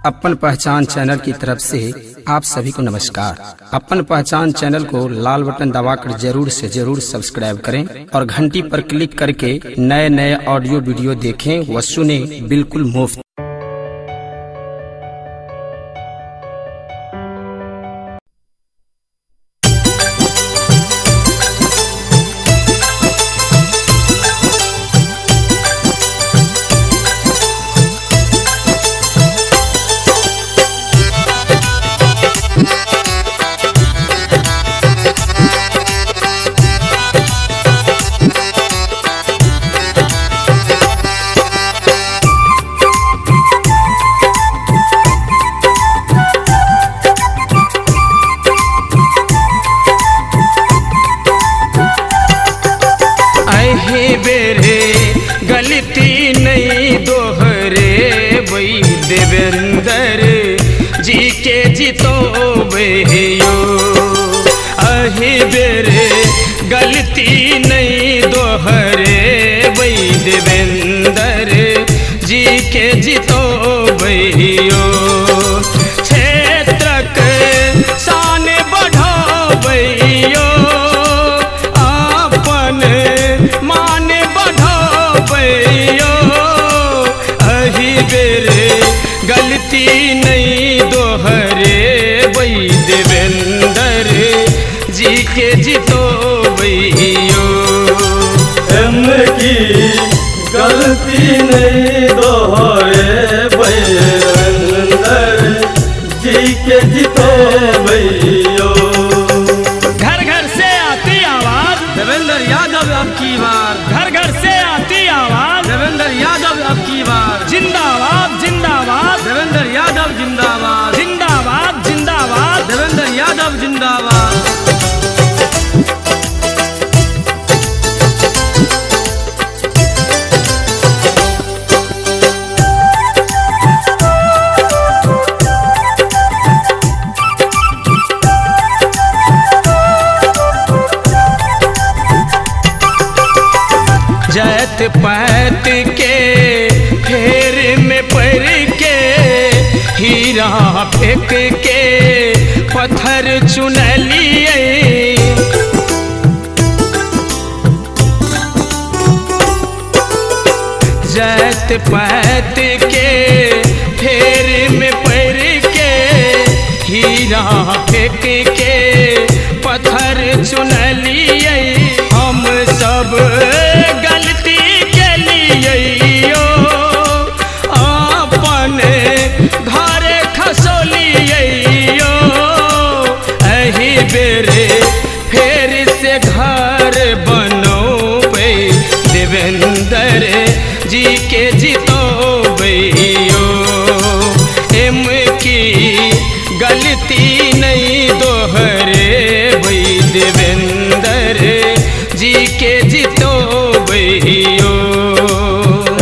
अपन पहचान चैनल की तरफ से आप सभी को नमस्कार। अपन पहचान चैनल को लाल बटन दबाकर जरूर से जरूर सब्सक्राइब करें और घंटी पर क्लिक करके नए नए ऑडियो वीडियो देखें व सुने बिल्कुल मुफ्त। गलती नहीं दोहरे वही देवेंद्र जी के जितो बेयो। अही बेरे गलती नहीं दोहरे वही देवेंद्र जी के जितो बेयो। क्षेत्र के शान बढ़ो बेयो, अपन मान बढ़ो बेयो। अही बेरे गलती नहीं दोहरे वही देवेंद्र जी के जितो बेयो। की गलती नहीं दोहरे वही देवेंद्र जी के जितो बेयो। घर घर से आती आवाज देवेंद्र यादव अब की बार, घर घर से आती आवाज देवेंद्र यादव अब की बार। जिंदाबाद जिंदाबाद देवेंद्र यादव जिंदाबाद, जिंदाबाद जिंदाबाद देवेंद्र यादव जिंदाबाद। जैत पैत के फेर में पड़ के हीरा फेंक के पत्थर चुन लिए। जैत पैत के फेर में पड़ के हीरा फेंक के पत्थर चुन लिए। हम सब गलती के लिए अपन घर खसोलिए। एही बेरे फेर से घर बनोबे देवेंद्र जी के जितोबेयो। एम की गलती नहीं दोहरे वही देवेंद्र जी के जितोबेयो।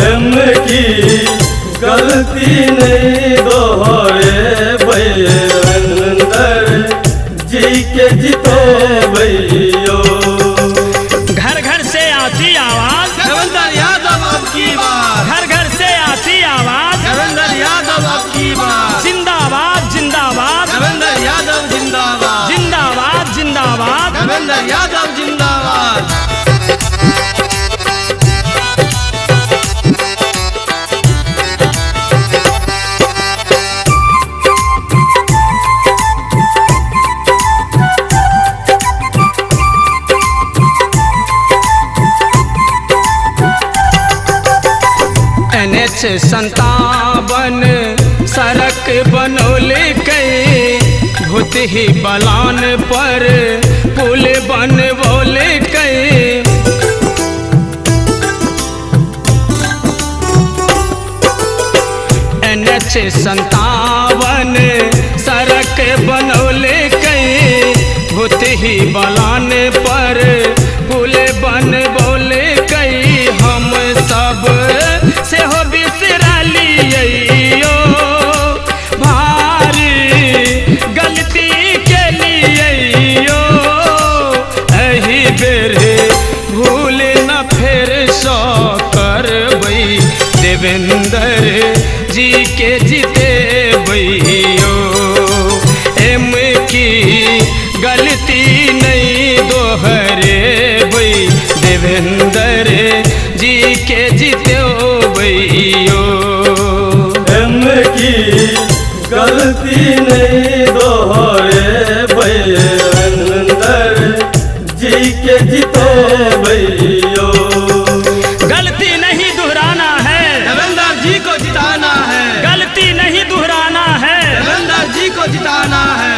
एम की गलती नहीं दोहरे वही देवेंद्र जी के जितोबेयो। घर घर से आती आवाज देवेंद्र यादव अब की बार, घर घर से आती आवाज देवेंद्र यादव अब की बार। जिंदाबाद जिंदाबाद देवेंद्र यादव जिंदाबाद, जिंदाबाद जिंदाबाद देवेंद्र यादव जिंदाबाद। NH 57 सड़क बनौले कई भूत ही बलान पर पुल बनवोले कई। NH 57 सड़क बनौले कई भूत ही बलान पर पुल बनवोले कई। हम सब से हो बिसरा लियो भारी गलती के लिए। एही बेरे भूल न फेर सो करबई देवेंद्र जी के जीते बई। देवेंद्र जी के जीतो भैयो। की गलती नहीं दोहरे देवेंद्र जी के जीतो भैयो। गलती नहीं दोहराना है, देवेंद्र जी को जिताना है, गलती नहीं दोहराना है, देवेंद्र जी को जिताना है।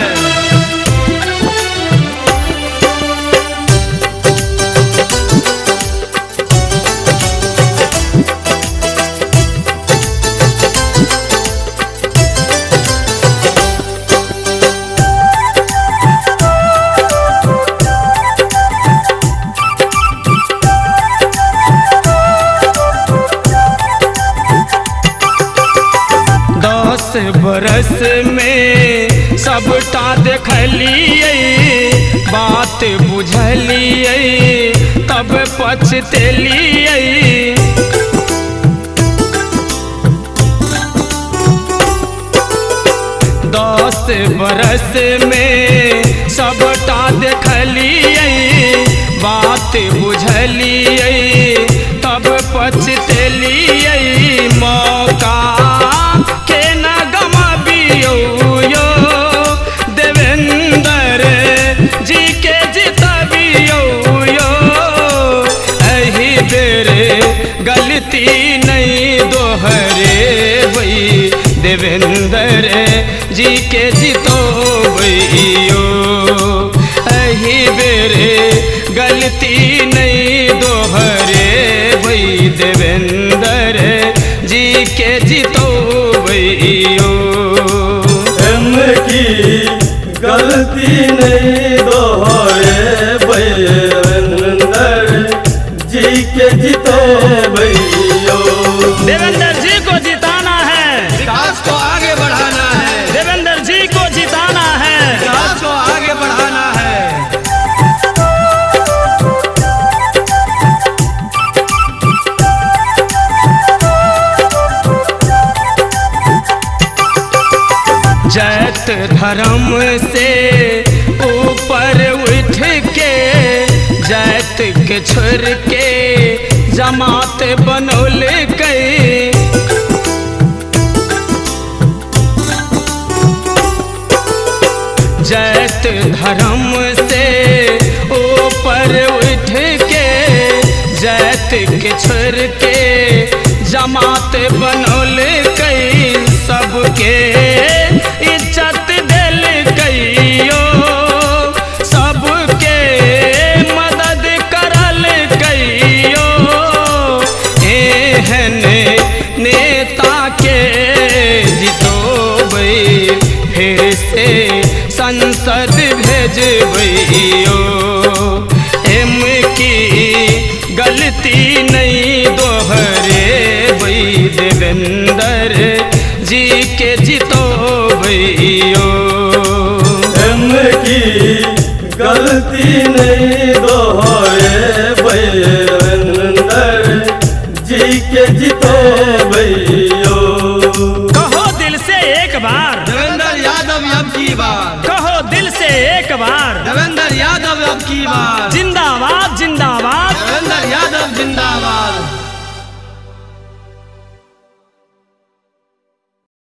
बरस में सबटा देखलिए, बात बुझलिए, तब पछतेलिए। 10 बरस में सबटा देखलिए, बात बुझलिए, तब पछतेलिए। मौका के न गमाबियो यो, देवेंद्र जी के जितबियो यो। एही बेरे गलती नहीं दोहरे भई, देवेंद्र जी के जीतो भैयो। एही बेरे गलती नहीं दोहरे भई, देवेंद्र जी के जीतो भैयो। की गलती नहीं दोहरे देवेंद्र जी के जीतो भैयो। देवेंद्र जी को जिताना है, विकास को आगे बढ़ाना है, देवेंद्र जी को जिताना है। विकास को आगे बढ़ाना है। जैत धर्म से ऊपर उठ के, जैत के छोड़ के जमात बनौल गई। जैत धर्म से ऊपर उठ के, जैत के छोड़ के जमात बनौल गई। सबके इज्जत दिल गईयो, सबके मदद करल गईयो। एहन नेता के जीतो भई, फिर से संसद भेजबैयो। एम की गलती नहीं दोहरे भई, देवेंद्र जी के जीतो भैयो। की गलती नहीं दोहरे देवेंद्र जी के जीतो भैयो। कहो दिल से एक बार, देवेंद्र यादव अब की बार, कहो दिल से एक बार, देवेंद्र यादव अब की बार। जिंदाबाद जिंदाबाद, देवेंद्र यादव जिंदाबाद।